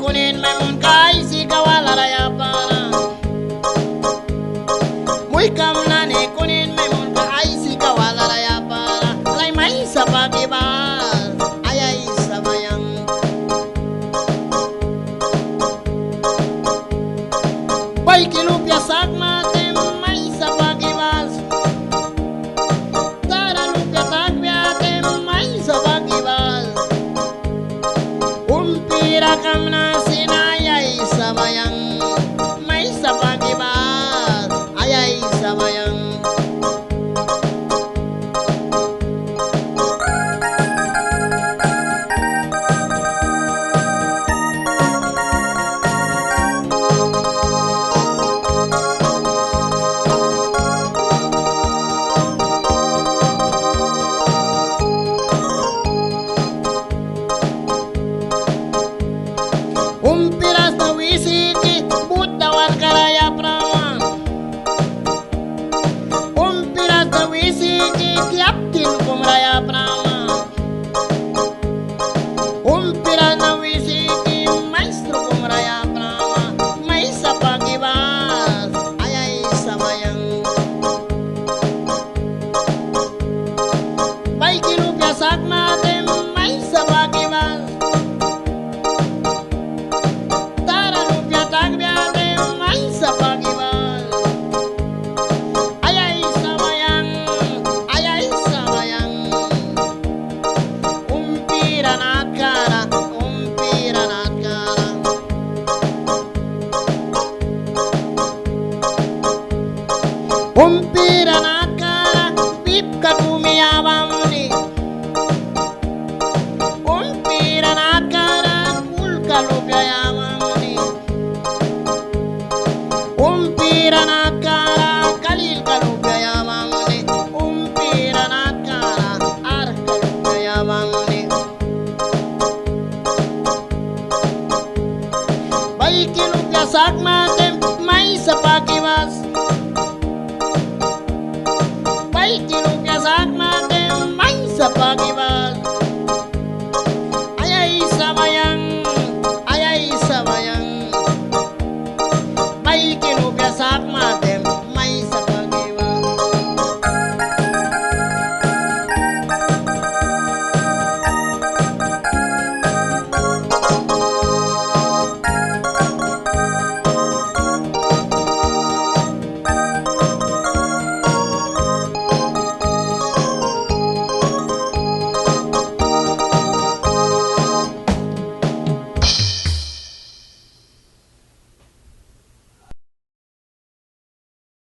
kunin memun kai si kawala raya para muy kamna ne kunin memun kai si kawala raya para lai mai sapagi ba ayai sabayang pai kilupya sagma tem mai sapagi bas tara lupya tagya tem mai sapagi bas umpira kamna sinayai sabayang mai sapagi bas ayai sabayang umpiras na wisiki butawan karaya prawan umpiras na wisiki kiapkin kumraya prawan umpiras na wisiki maestro kumraya prawan may sapagibas ayay sabayang bay kinupyasak natin may sapagibas umpira nakara bip katumiyawamni umpira nakara kulkalupyayawamni umpira nakara kalil kalupyayawamni umpira nakara arkalupyayawamni baikinupyasak